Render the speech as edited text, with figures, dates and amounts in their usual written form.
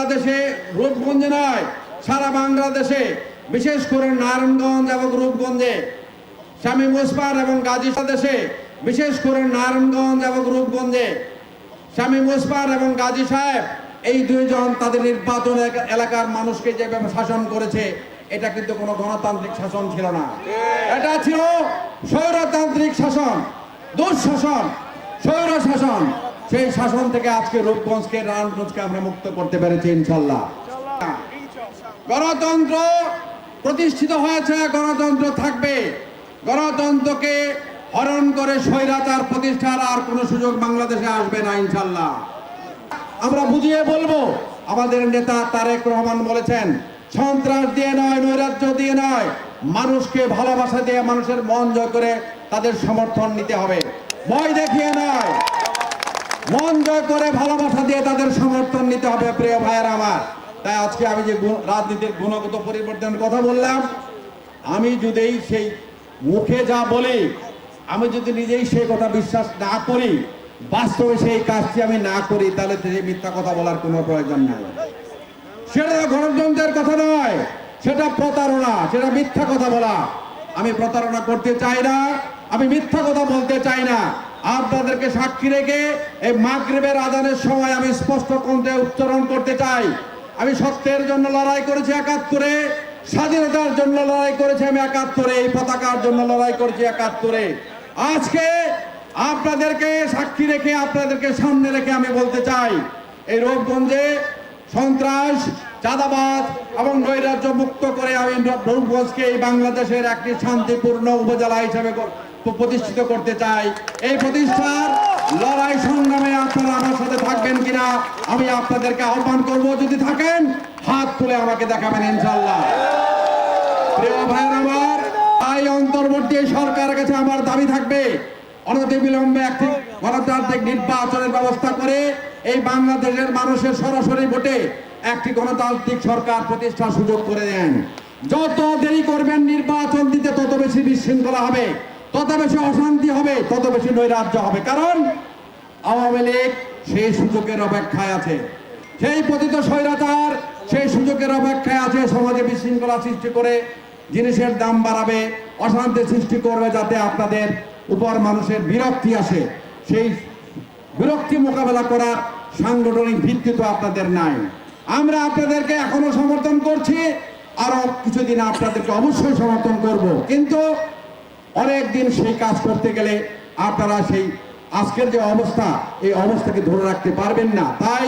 বাংলাদেশে রূপগঞ্জে নয়, সারা বাংলাদেশে, বিশেষ করে নারায়ণগঞ্জ এবং রূপগঞ্জে শামীম ওসমান এবং গাজী দেশে, বিশেষ করে নারায়ণগঞ্জ এবং রূপগঞ্জে শামীম ওসমান এবং গাজী সাহেব এই দুইজন তাদের নির্বাচন এলাকার মানুষকে যেভাবে শাসন করেছে, এটা কিন্তু কোনো গণতান্ত্রিক শাসন ছিল না। এটা ছিল স্বৈরতান্ত্রিক শাসন, দুঃশাসন, স্বৈর শাসন। সেই শাসন থেকে আজকে রূপগঞ্জকে, নারায়ণগঞ্জকে আমরা মুক্ত করতে পেরেছি ইনশাল্লাহ। গণতন্ত্র প্রতিষ্ঠিত হয়েছে, গণতন্ত্র থাকবে। গণতন্ত্রকে হরণ করে স্বৈরাচার প্রতিষ্ঠার আর কোনো সুযোগ বাংলাদেশে আসবে না ইনশাল্লাহ। আমরা বুঝিয়ে বলবো, আমাদের নেতা তারেক রহমান বলেছেন, সন্ত্রাস দিয়ে নয়, নৈরাজ্য দিয়ে নয়, মানুষকে ভালোবাসা দিয়ে মানুষের মন জয় করে তাদের সমর্থন নিতে হবে। ভয় দেখিয়ে নয়, মন জয় করে ভালোবাসা দিয়ে তাদের সমর্থন নিতে হবে। প্রিয় ভাইয়েরা আমার, তাই আজকে আমি যে রাজনীতির গুণগত পরিবর্তনের কথা বললাম, আমি যদি সেই মুখে যা বলি, আমি যদি নিজেই সেই কথা বিশ্বাস না করি, বাস্তবে সেই কাজটি আমি না করি, তাহলে সেই মিথ্যা কথা বলার কোনো প্রয়োজন নাই। সেটা গণতন্ত্রের কথা নয়, সেটা প্রতারণা, সেটা মিথ্যা কথা বলা। আমি প্রতারণা করতে চাই না, আমি মিথ্যা কথা বলতে চাই না। আপনাদেরকে সাক্ষী রেখে এই মাগরিবের আযানের সময় আমি স্পষ্ট কণ্ঠে উচ্চারণ করতে চাই, আমি সত্যের জন্য লড়াই করেছি ৭১-এ, স্বাধীনতার জন্য লড়াই করেছি আমি ৭১-এ, এই পতাকার জন্য লড়াই করেছি ৭১-এ। আজকে আপনাদেরকে সাক্ষী রেখে, আপনাদেরকে সামনে রেখে আমি বলতে চাই, এই রূপগঞ্জে সন্ত্রাস, চাঁদাবাজ এবং নৈরাজ্য মুক্ত করে আমি রূপগঞ্জকে এই বাংলাদেশের একটি শান্তিপূর্ণ উপজেলা হিসেবে প্রতিষ্ঠিত করতে চাই। এই প্রতিষ্ঠার লড়াই সংগ্রামে আপনারা আমার সাথে থাকবেন কিনা আমি আপনাদেরকে আহ্বান করব। যদি থাকেন, হাত তুলে আমাকে দেখাবেন ইনশাল্লাহ। প্রিয় ভাইয়ের আমার, তাই অন্তর্বর্তী সরকারের কাছে আমার দাবি থাকবে, অনতিবিলম্বে একটি গণতান্ত্রিক নির্বাচনের ব্যবস্থা করে এই বাংলাদেশের মানুষের সরাসরি ভোটে একটি গণতান্ত্রিক সরকার প্রতিষ্ঠার সুযোগ করে দেন। যত দেরি করবেন নির্বাচন দিতে, তত বেশি বিশৃঙ্খলা হবে, তত বেশি অশান্তি হবে, তত বেশি নৈরাজ্য হবে। কারণ আওয়ামী লীগ সেই সুযোগের অপেক্ষায় আছে, সেই পতিত স্বৈরাচার সেই সুযোগের অপেক্ষায় আছে। সমাজে বিশৃঙ্খলা সৃষ্টি করে জিনিসের দাম বাড়াবে, অশান্তি সৃষ্টি করবে, যাতে আপনাদের উপর মানুষের বিরক্তি আসে। সেই বিরক্তি মোকাবেলা করার সাংগঠনিক ভিত্তি তো আপনাদের নাই। আমরা আপনাদেরকে এখনো সমর্থন করছি, আরো কিছুদিন আপনাদেরকে অবশ্যই সমর্থন করব, কিন্তু অনেক দিন সেই কাজ করতে গেলে আপনারা সেই আজকের যে অবস্থা, এই অবস্থাকে ধরে রাখতে পারবেন না। তাই